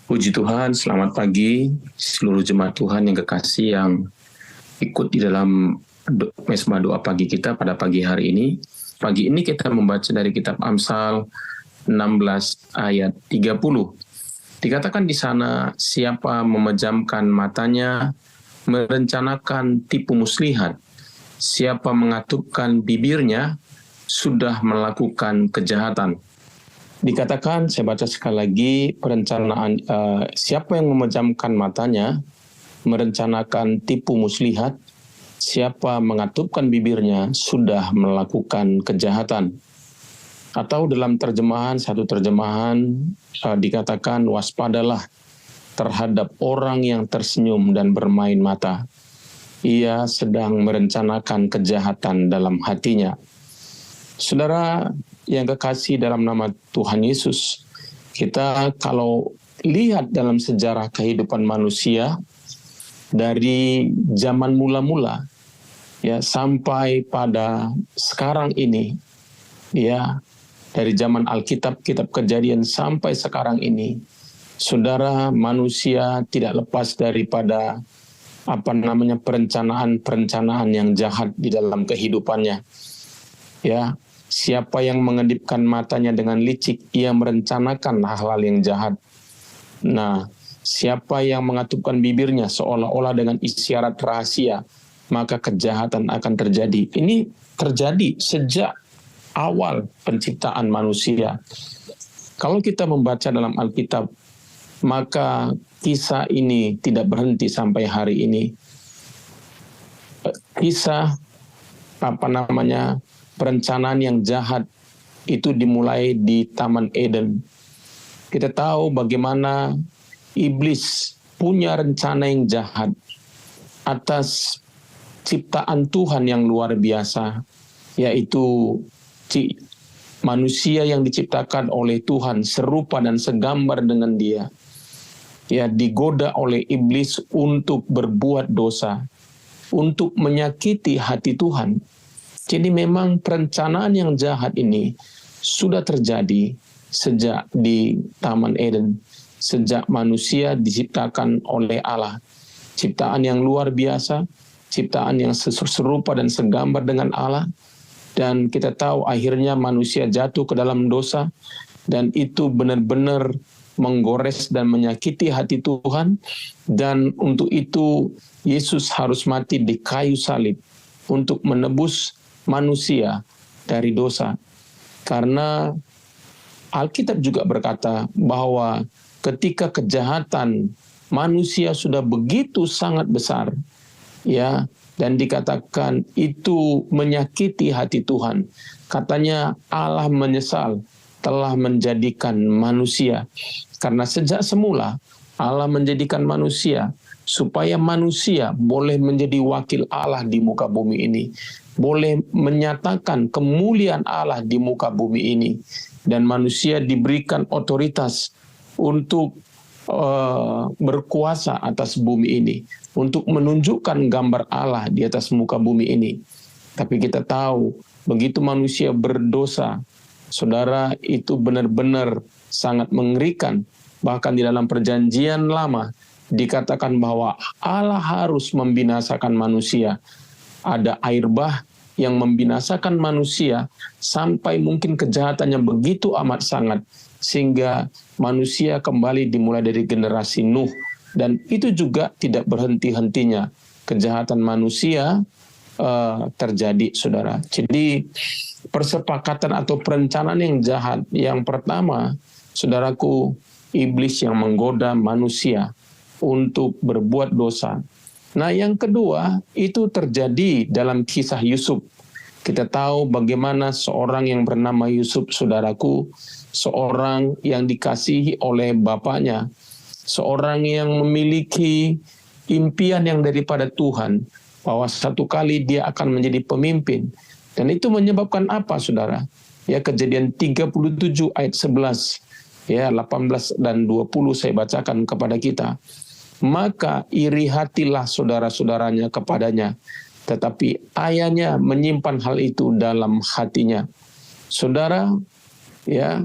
Puji Tuhan, selamat pagi seluruh jemaat Tuhan yang kekasih yang ikut di dalam mesbah doa pagi kita pada pagi hari ini. Pagi ini kita membaca dari kitab Amsal 16 ayat 30. Dikatakan di sana, siapa memejamkan matanya, merencanakan tipu muslihat, siapa mengatupkan bibirnya, sudah melakukan kejahatan. Dikatakan, saya baca sekali lagi, perencanaan siapa yang memejamkan matanya, merencanakan tipu muslihat, siapa mengatupkan bibirnya, sudah melakukan kejahatan. Atau dalam satu terjemahan dikatakan, waspadalah terhadap orang yang tersenyum dan bermain mata. Ia sedang merencanakan kejahatan dalam hatinya. Saudara yang kekasih dalam nama Tuhan Yesus, kita kalau lihat dalam sejarah kehidupan manusia dari zaman mula-mula ya sampai pada sekarang ini, ya, dari zaman Alkitab, kitab Kejadian sampai sekarang ini, saudara, manusia tidak lepas daripada perencanaan yang jahat di dalam kehidupannya. Ya, siapa yang mengedipkan matanya dengan licik, ia merencanakan hal-hal yang jahat. Nah, siapa yang mengatupkan bibirnya seolah-olah dengan isyarat rahasia, maka kejahatan akan terjadi. Ini terjadi sejak awal penciptaan manusia. Kalau kita membaca dalam Alkitab, maka kisah ini tidak berhenti sampai hari ini. Kisah perencanaan yang jahat itu dimulai di Taman Eden. Kita tahu bagaimana iblis punya rencana yang jahat atas ciptaan Tuhan yang luar biasa, yaitu manusia yang diciptakan oleh Tuhan serupa dan segambar dengan Dia. Ya, digoda oleh iblis untuk berbuat dosa, untuk menyakiti hati Tuhan. Jadi memang perencanaan yang jahat ini sudah terjadi sejak di Taman Eden, sejak manusia diciptakan oleh Allah. Ciptaan yang luar biasa, ciptaan yang serupa dan segambar dengan Allah, dan kita tahu akhirnya manusia jatuh ke dalam dosa, dan itu benar-benar menggores dan menyakiti hati Tuhan, dan untuk itu Yesus harus mati di kayu salib untuk menebus manusia dari dosa. Karena Alkitab juga berkata bahwa ketika kejahatan manusia sudah begitu sangat besar, ya, dan dikatakan itu menyakiti hati Tuhan. Katanya Allah menyesal telah menjadikan manusia. Karena sejak semula Allah menjadikan manusia supaya manusia boleh menjadi wakil Allah di muka bumi ini, boleh menyatakan kemuliaan Allah di muka bumi ini, dan manusia diberikan otoritas untuk berkuasa atas bumi ini, untuk menunjukkan gambar Allah di atas muka bumi ini. Tapi kita tahu begitu manusia berdosa, saudara, itu benar-benar sangat mengerikan. Bahkan di dalam perjanjian lama dikatakan bahwa Allah harus membinasakan manusia. Ada air bah yang membinasakan manusia sampai mungkin kejahatannya begitu amat sangat, sehingga manusia kembali dimulai dari generasi Nuh. Dan itu juga tidak berhenti-hentinya. Kejahatan manusia terjadi, saudara. Jadi persepakatan atau perencanaan yang jahat, yang pertama, saudaraku, iblis yang menggoda manusia untuk berbuat dosa. Nah, yang kedua itu terjadi dalam kisah Yusuf. Kita tahu bagaimana seorang yang bernama Yusuf, saudaraku, seorang yang dikasihi oleh bapaknya, seorang yang memiliki impian yang daripada Tuhan, bahwa satu kali dia akan menjadi pemimpin. Dan itu menyebabkan apa, saudara? Ya, Kejadian 37 ayat 11. Ya, 18 dan 20 saya bacakan kepada kita. Maka iri hatilah saudara-saudaranya kepadanya, tetapi ayahnya menyimpan hal itu dalam hatinya. Saudara, ya,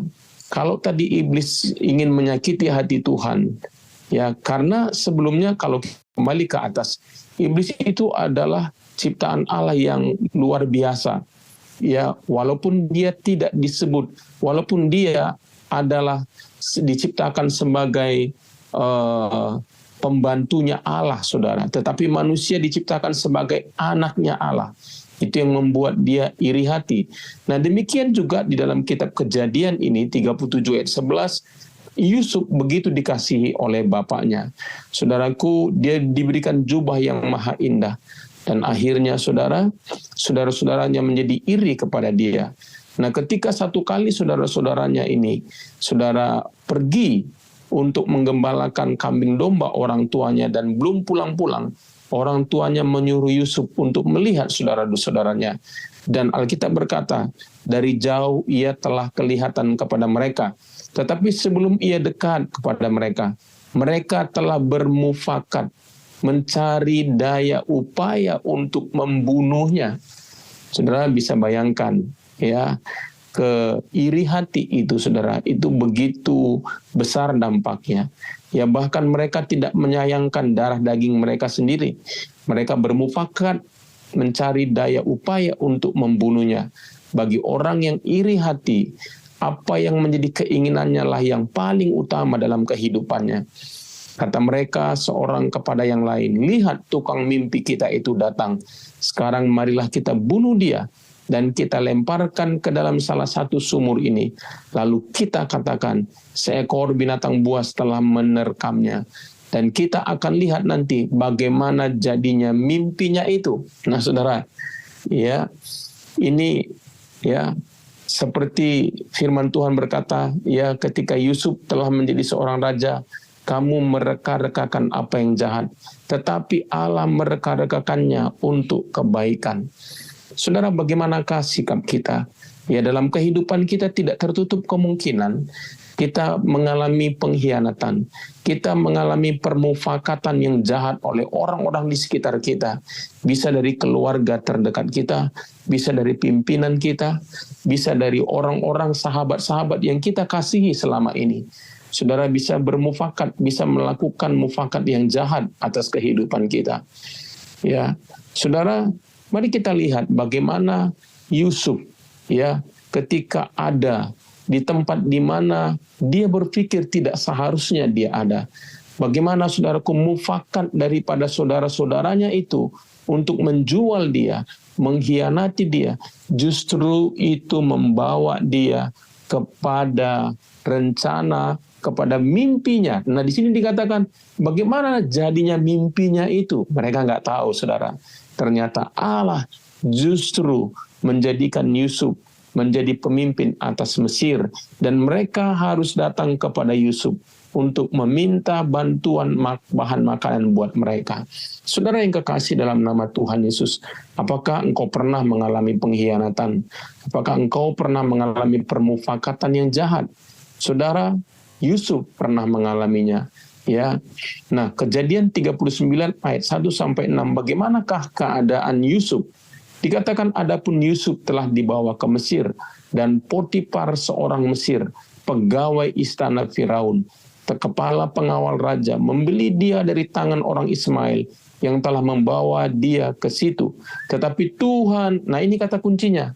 Kalau tadi iblis ingin menyakiti hati Tuhan, ya karena sebelumnya kalau kembali ke atas, iblis itu adalah ciptaan Allah yang luar biasa. Ya, walaupun dia tidak disebut, walaupun dia adalah diciptakan sebagai pembantunya Allah, saudara, tetapi manusia diciptakan sebagai anaknya Allah. Itu yang membuat dia iri hati. Nah, demikian juga di dalam kitab Kejadian ini 37 ayat 11, Yusuf begitu dikasihi oleh bapaknya. Saudaraku, dia diberikan jubah yang maha indah. Dan akhirnya saudara-saudaranya menjadi iri kepada dia. Nah, ketika satu kali saudara-saudaranya ini, saudara pergi untuk menggembalakan kambing domba orang tuanya dan belum pulang-pulang, orang tuanya menyuruh Yusuf untuk melihat saudara-saudaranya. Dan Alkitab berkata, dari jauh ia telah kelihatan kepada mereka. Tetapi sebelum ia dekat kepada mereka, mereka telah bermufakat, mencari daya upaya untuk membunuhnya. Saudara bisa bayangkan, ya, keiri hati itu, saudara, itu begitu besar dampaknya. Ya, bahkan mereka tidak menyayangkan darah daging mereka sendiri. Mereka bermufakat mencari daya upaya untuk membunuhnya. Bagi orang yang iri hati, apa yang menjadi keinginannya lah yang paling utama dalam kehidupannya. Kata mereka seorang kepada yang lain, lihat tukang mimpi kita itu datang. Sekarang marilah kita bunuh dia dan kita lemparkan ke dalam salah satu sumur ini. Lalu kita katakan, seekor binatang buas telah menerkamnya. Dan kita akan lihat nanti bagaimana jadinya mimpinya itu. Nah, saudara, ya, ini ya seperti firman Tuhan berkata, ya, ketika Yusuf telah menjadi seorang raja, kamu mereka-rekakan apa yang jahat, tetapi Allah mereka-rekakannya untuk kebaikan. Saudara, bagaimanakah sikap kita? Ya, dalam kehidupan kita tidak tertutup kemungkinan kita mengalami pengkhianatan, kita mengalami permufakatan yang jahat oleh orang-orang di sekitar kita. Bisa dari keluarga terdekat kita, bisa dari pimpinan kita, bisa dari orang-orang sahabat-sahabat yang kita kasihi selama ini. Saudara bisa bermufakat, bisa melakukan mufakat yang jahat atas kehidupan kita. Ya, saudara, mari kita lihat bagaimana Yusuf, ya, ketika ada di tempat di mana dia berpikir tidak seharusnya dia ada. Bagaimana saudaraku mufakat daripada saudara-saudaranya itu untuk menjual dia, mengkhianati dia, justru itu membawa dia kepada rencana, kepada mimpinya. Nah, di sini dikatakan bagaimana jadinya mimpinya itu. Mereka nggak tahu, saudara. Ternyata Allah justru menjadikan Yusuf menjadi pemimpin atas Mesir, dan mereka harus datang kepada Yusuf untuk meminta bantuan bahan makanan buat mereka. Saudara yang kekasih dalam nama Tuhan Yesus, apakah engkau pernah mengalami pengkhianatan? Apakah engkau pernah mengalami permufakatan yang jahat? Saudara, Yusuf pernah mengalaminya. Ya. Nah, Kejadian 39 ayat 1 sampai 6, bagaimanakah keadaan Yusuf? Dikatakan adapun Yusuf telah dibawa ke Mesir, dan Potifar seorang Mesir, pegawai istana Firaun, kepala pengawal raja, membeli dia dari tangan orang Ismail yang telah membawa dia ke situ. Tetapi Tuhan, nah ini kata kuncinya,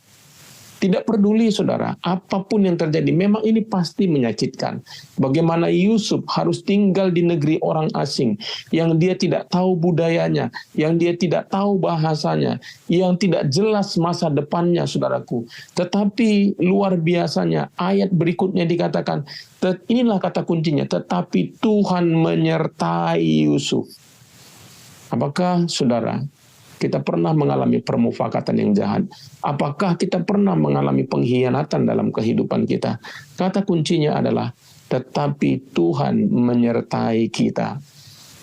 tidak peduli saudara, apapun yang terjadi, memang ini pasti menyakitkan. Bagaimana Yusuf harus tinggal di negeri orang asing, yang dia tidak tahu budayanya, yang dia tidak tahu bahasanya, yang tidak jelas masa depannya, saudaraku. Tetapi luar biasanya, ayat berikutnya dikatakan, inilah kata kuncinya, tetapi Tuhan menyertai Yusuf. Apakah saudara, kita pernah mengalami permufakatan yang jahat? Apakah kita pernah mengalami pengkhianatan dalam kehidupan kita? Kata kuncinya adalah, tetapi Tuhan menyertai kita.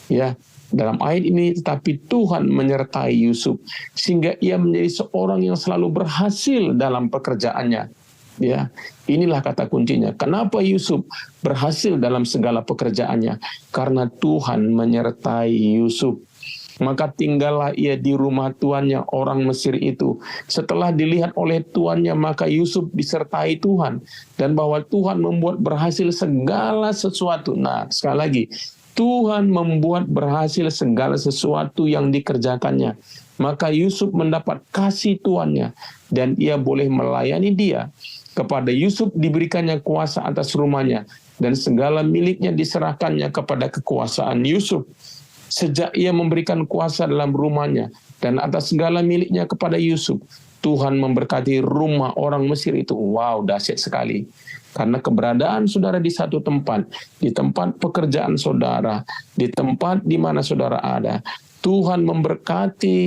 Ya, dalam ayat ini, tetapi Tuhan menyertai Yusuf, sehingga ia menjadi seorang yang selalu berhasil dalam pekerjaannya. Ya, inilah kata kuncinya. Kenapa Yusuf berhasil dalam segala pekerjaannya? Karena Tuhan menyertai Yusuf. Maka tinggallah ia di rumah tuannya, orang Mesir itu. Setelah dilihat oleh tuannya, maka Yusuf disertai Tuhan. Dan bahwa Tuhan membuat berhasil segala sesuatu. Nah, sekali lagi, Tuhan membuat berhasil segala sesuatu yang dikerjakannya. Maka Yusuf mendapat kasih tuannya, dan ia boleh melayani dia. Kepada Yusuf diberikannya kuasa atas rumahnya, dan segala miliknya diserahkannya kepada kekuasaan Yusuf. Sejak ia memberikan kuasa dalam rumahnya dan atas segala miliknya kepada Yusuf, Tuhan memberkati rumah orang Mesir itu. Wow, dahsyat sekali. Karena keberadaan saudara di satu tempat, di tempat pekerjaan saudara, di tempat di mana saudara ada, Tuhan memberkati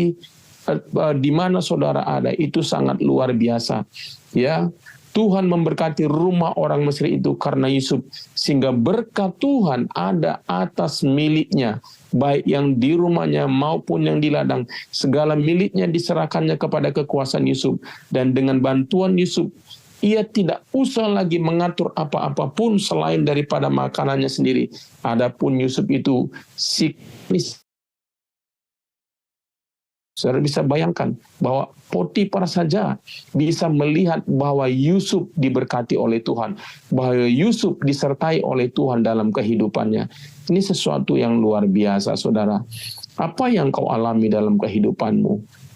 di mana saudara ada, itu sangat luar biasa. Ya, Tuhan memberkati rumah orang Mesir itu karena Yusuf, sehingga berkat Tuhan ada atas miliknya, baik yang di rumahnya maupun yang di ladang. Segala miliknya diserahkannya kepada kekuasaan Yusuf, dan dengan bantuan Yusuf, ia tidak usah lagi mengatur apa-apapun selain daripada makanannya sendiri. Adapun Yusuf itu siknis. Saudara bisa bayangkan bahwa Potifar saja bisa melihat bahwa Yusuf diberkati oleh Tuhan, bahwa Yusuf disertai oleh Tuhan dalam kehidupannya. Ini sesuatu yang luar biasa, saudara. Apa yang kau alami dalam kehidupanmu?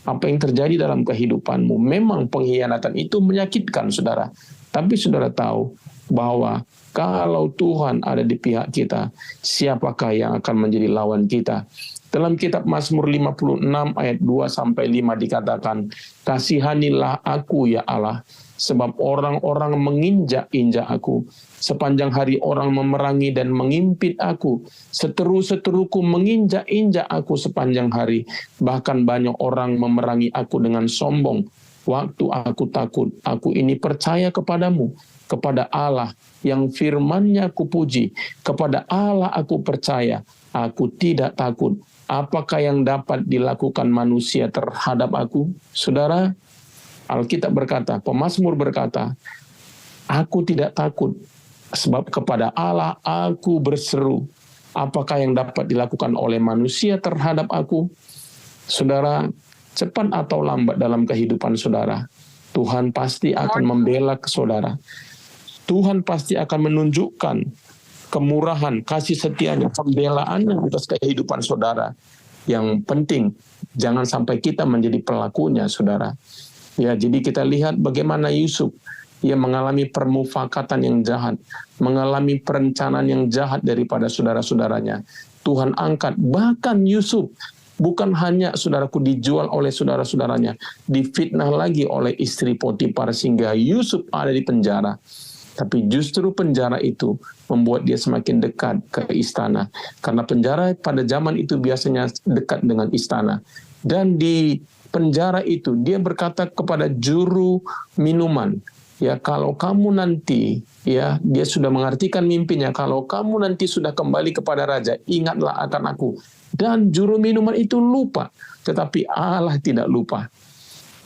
Apa yang terjadi dalam kehidupanmu? Memang pengkhianatan itu menyakitkan, saudara. Tapi saudara tahu bahwa kalau Tuhan ada di pihak kita, siapakah yang akan menjadi lawan kita? Dalam kitab Mazmur 56 ayat 2-5 dikatakan, kasihanilah aku ya Allah, sebab orang-orang menginjak-injak aku. Sepanjang hari orang memerangi dan mengimpit aku. Seteru-seteruku menginjak-injak aku sepanjang hari. Bahkan banyak orang memerangi aku dengan sombong. Waktu aku takut, aku ini percaya kepadamu, kepada Allah yang firman-Nya kupuji, kepada Allah aku percaya, aku tidak takut. Apakah yang dapat dilakukan manusia terhadap aku? Saudara, Alkitab berkata, pemazmur berkata, aku tidak takut, sebab kepada Allah aku berseru. Apakah yang dapat dilakukan oleh manusia terhadap aku? Saudara, cepat atau lambat dalam kehidupan saudara, Tuhan pasti akan membela saudara. Tuhan pasti akan menunjukkan kemurahan, kasih setianya, pembelaannya atas kehidupan saudara. Yang penting, jangan sampai kita menjadi pelakunya, saudara. Ya, jadi kita lihat bagaimana Yusuf, ia mengalami permufakatan yang jahat, mengalami perencanaan yang jahat daripada saudara-saudaranya. Tuhan angkat, bahkan Yusuf, bukan hanya saudaraku dijual oleh saudara-saudaranya, difitnah lagi oleh istri Potifar sehingga Yusuf ada di penjara. Tapi justru penjara itu membuat dia semakin dekat ke istana. Karena penjara pada zaman itu biasanya dekat dengan istana. Dan di penjara itu dia berkata kepada juru minuman, ya kalau kamu nanti, ya dia sudah mengartikan mimpinya, kalau kamu nanti sudah kembali kepada raja, ingatlah akan aku. Dan juru minuman itu lupa, tetapi Allah tidak lupa.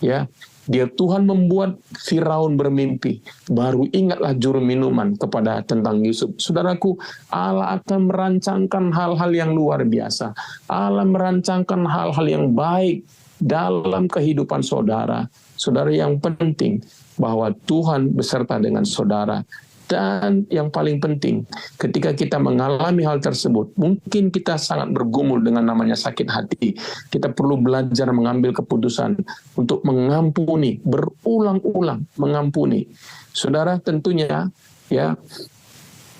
Ya, dia Tuhan membuat Firaun bermimpi, baru ingatlah juru minuman kepada tentang Yusuf. Saudaraku, Allah akan merancangkan hal-hal yang luar biasa. Allah merancangkan hal-hal yang baik dalam kehidupan saudara. Saudara, yang penting bahwa Tuhan beserta dengan saudara. Dan yang paling penting, ketika kita mengalami hal tersebut, mungkin kita sangat bergumul dengan namanya sakit hati. Kita perlu belajar mengambil keputusan untuk mengampuni, berulang-ulang mengampuni. Saudara, tentunya ya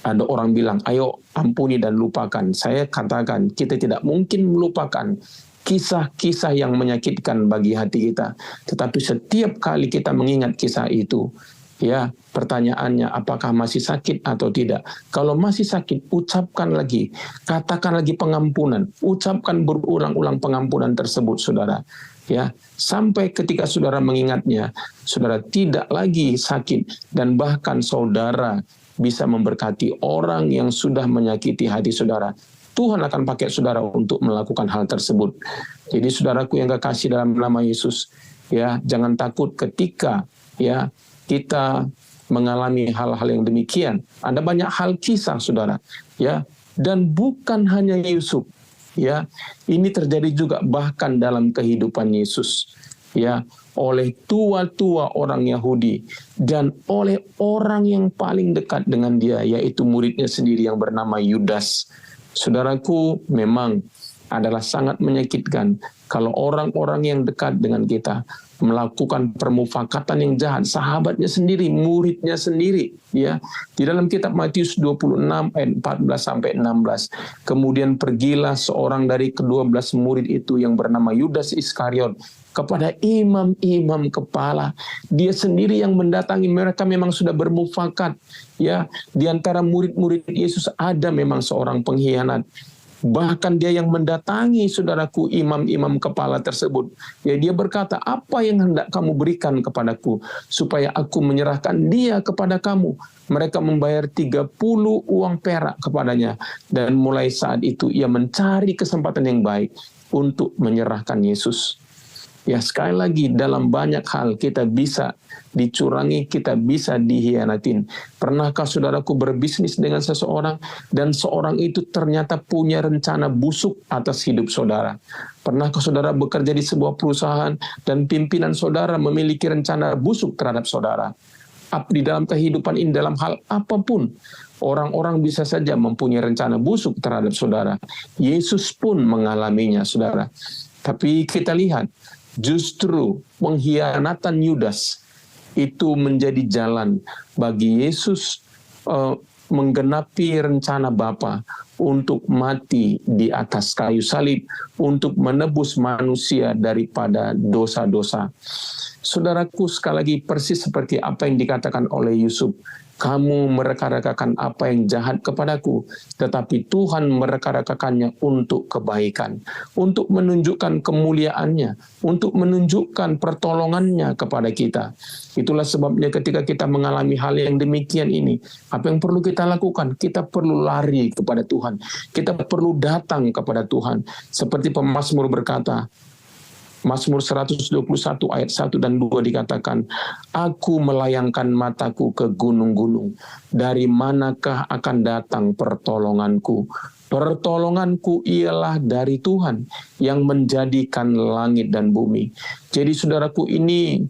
ada orang bilang, ayo ampuni dan lupakan. Saya katakan, kita tidak mungkin melupakan kisah-kisah yang menyakitkan bagi hati kita. Tetapi setiap kali kita mengingat kisah itu, ya, pertanyaannya apakah masih sakit atau tidak? Kalau masih sakit, ucapkan lagi, katakan lagi pengampunan, ucapkan berulang-ulang pengampunan tersebut, saudara. Ya, sampai ketika saudara mengingatnya, saudara tidak lagi sakit dan bahkan saudara bisa memberkati orang yang sudah menyakiti hati saudara. Tuhan akan pakai saudara untuk melakukan hal tersebut. Jadi saudaraku yang kekasih dalam nama Yesus, ya, jangan takut ketika ya kita mengalami hal-hal yang demikian. Ada banyak hal kisah, saudara, ya, dan bukan hanya Yusuf, Ya, ini terjadi juga bahkan dalam kehidupan Yesus. Ya, oleh tua-tua orang Yahudi dan oleh orang yang paling dekat dengan dia, yaitu muridnya sendiri yang bernama Yudas. Saudaraku, memang adalah sangat menyakitkan kalau orang-orang yang dekat dengan kita melakukan permufakatan yang jahat, sahabatnya sendiri, muridnya sendiri, ya. Di dalam kitab Matius 26 ayat 14 sampai 16, kemudian pergilah seorang dari ke-12 murid itu yang bernama Yudas Iskariot kepada imam-imam kepala. Dia sendiri yang mendatangi mereka, memang sudah bermufakat, ya. Di antara murid-murid Yesus ada memang seorang pengkhianat. Bahkan dia yang mendatangi, saudaraku, imam-imam kepala tersebut. Ya, dia berkata, apa yang hendak kamu berikan kepadaku, supaya aku menyerahkan dia kepada kamu? Mereka membayar 30 uang perak kepadanya. Dan mulai saat itu ia mencari kesempatan yang baik untuk menyerahkan Yesus. Ya, sekali lagi, dalam banyak hal kita bisa dicurangi, kita bisa dihianatin. Pernahkah saudaraku berbisnis dengan seseorang dan seorang itu ternyata punya rencana busuk atas hidup saudara? Pernahkah saudara bekerja di sebuah perusahaan dan pimpinan saudara memiliki rencana busuk terhadap saudara? Di dalam kehidupan ini, dalam hal apapun, orang-orang bisa saja mempunyai rencana busuk terhadap saudara. Yesus pun mengalaminya, saudara. Tapi kita lihat, justru pengkhianatan Yudas itu menjadi jalan bagi Yesus menggenapi rencana Bapa untuk mati di atas kayu salib untuk menebus manusia daripada dosa-dosa. Saudaraku, sekali lagi persis seperti apa yang dikatakan oleh Yusuf. Kamu mereka-rekakan apa yang jahat kepadaku, tetapi Tuhan mereka-rekakannya untuk kebaikan, untuk menunjukkan kemuliaannya, untuk menunjukkan pertolongannya kepada kita. Itulah sebabnya ketika kita mengalami hal yang demikian ini, apa yang perlu kita lakukan? Kita perlu lari kepada Tuhan. Kita perlu datang kepada Tuhan. Seperti pemazmur berkata, Mazmur 121 ayat 1 dan 2 dikatakan, aku melayangkan mataku ke gunung-gunung, dari manakah akan datang pertolonganku? Pertolonganku ialah dari Tuhan yang menjadikan langit dan bumi. Jadi saudaraku, ini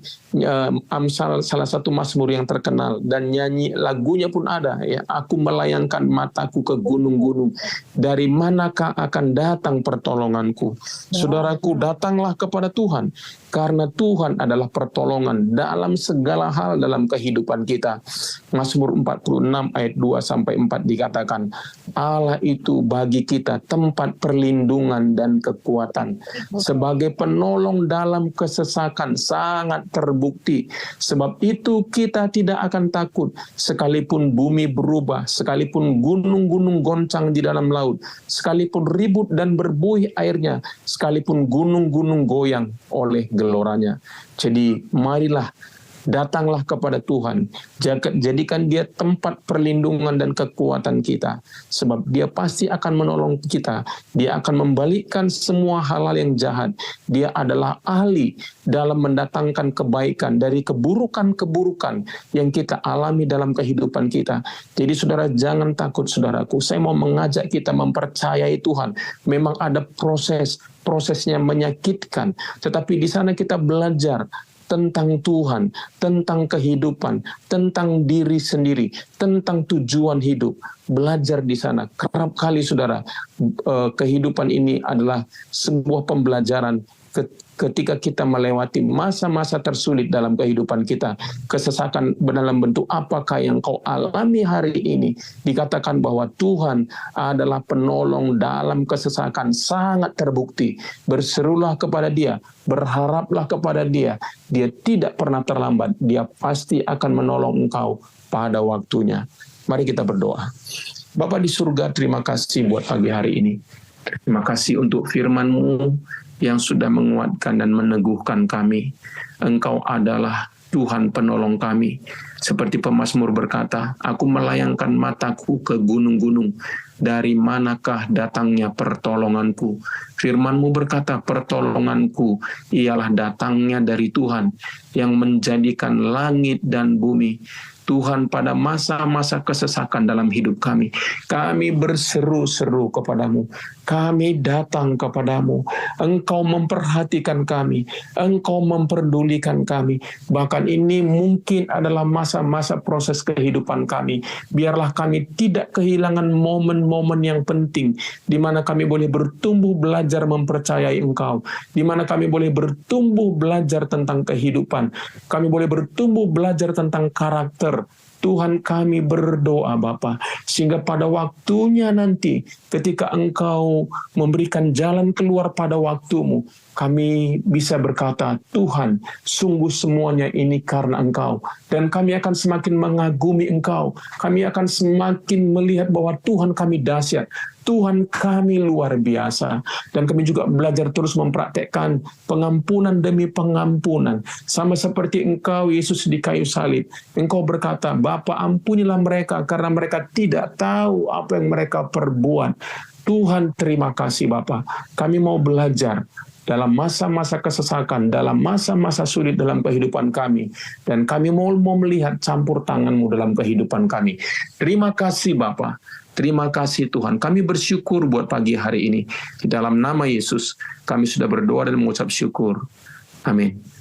Amsal salah satu mazmur yang terkenal dan nyanyi lagunya pun ada, ya. Aku melayangkan mataku ke gunung-gunung, dari manakah akan datang pertolonganku? Saudaraku, datanglah kepada Tuhan, karena Tuhan adalah pertolongan dalam segala hal dalam kehidupan kita. Mazmur 46 ayat 2 sampai 4 dikatakan, Allah itu bagi kita tempat perlindungan dan kekuatan, sebagai penolong dalam kesesakan sangat terbukti. Sebab itu kita tidak akan takut, sekalipun bumi berubah, sekalipun gunung-gunung goncang di dalam laut, sekalipun ribut dan berbuih airnya, sekalipun gunung-gunung goyang oleh geloranya. Jadi marilah, datanglah kepada Tuhan, jadikan dia tempat perlindungan dan kekuatan kita, sebab dia pasti akan menolong kita. Dia akan membalikkan semua hal-hal yang jahat. Dia adalah ahli dalam mendatangkan kebaikan dari keburukan-keburukan yang kita alami dalam kehidupan kita. Jadi saudara, jangan takut saudaraku. Saya mau mengajak kita mempercayai Tuhan. Memang ada prosesnya menyakitkan, tetapi di sana kita belajar tentang Tuhan, tentang kehidupan, tentang diri sendiri, tentang tujuan hidup. Belajar di sana. Kerap kali saudara, kehidupan ini adalah sebuah pembelajaran ketika kita melewati masa-masa tersulit dalam kehidupan kita. Kesesakan dalam bentuk apakah yang kau alami hari ini, dikatakan bahwa Tuhan adalah penolong dalam kesesakan sangat terbukti. Berserulah kepada Dia, berharaplah kepada Dia. Dia tidak pernah terlambat. Dia pasti akan menolong engkau pada waktunya. Mari kita berdoa. Bapa di surga, terima kasih buat pagi hari ini. Terima kasih untuk firman-Mu yang sudah menguatkan dan meneguhkan kami. Engkau adalah Tuhan penolong kami. Seperti pemazmur berkata, aku melayangkan mataku ke gunung-gunung, dari manakah datangnya pertolonganku? Firman-Mu berkata, pertolonganku ialah datangnya dari Tuhan yang menjadikan langit dan bumi. Tuhan, pada masa-masa kesesakan dalam hidup kami berseru-seru kepadamu, kami datang kepadamu, Engkau memperhatikan kami, Engkau memperdulikan kami, bahkan ini mungkin adalah masa-masa proses kehidupan kami, biarlah kami tidak kehilangan momen-momen yang penting, di mana kami boleh bertumbuh belajar mempercayai Engkau, di mana kami boleh bertumbuh belajar tentang kehidupan, kami boleh bertumbuh belajar tentang karakter. Tuhan, kami berdoa Bapa, sehingga pada waktunya nanti ketika Engkau memberikan jalan keluar pada waktumu, kami bisa berkata, Tuhan, sungguh semuanya ini karena Engkau. Dan kami akan semakin mengagumi Engkau. Kami akan semakin melihat bahwa Tuhan kami dahsyat. Tuhan kami luar biasa. Dan kami juga belajar terus mempraktekkan pengampunan demi pengampunan. Sama seperti Engkau, Yesus, di kayu salib. Engkau berkata, Bapa, ampunilah mereka karena mereka tidak tahu apa yang mereka perbuat. Tuhan, terima kasih Bapa. Kami mau belajar dalam masa-masa kesesakan, dalam masa-masa sulit dalam kehidupan kami. Dan kami mau melihat campur tangan-Mu dalam kehidupan kami. Terima kasih Bapa. Terima kasih Tuhan. Kami bersyukur buat pagi hari ini. Di dalam nama Yesus, kami sudah berdoa dan mengucap syukur. Amin.